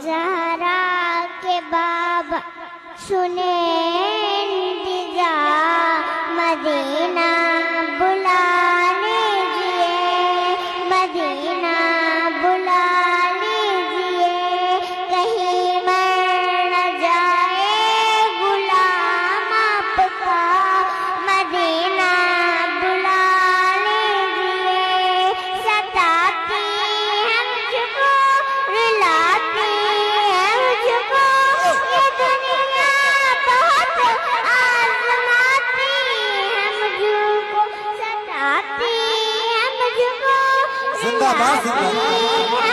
ज़हरा के बाबा सुने इंतिजा मदीना बुला लीजिए, मदीना बुला लीजिए, कहीं मर न जाए गुलाम आपका, मदीना बुला लीजिए। सताती है मुझको, रुलाती है मुझको, ये दुनिया बहुत आजमाती है मुझको, सताती है मुझको, जिंदाबाद, रुलाती है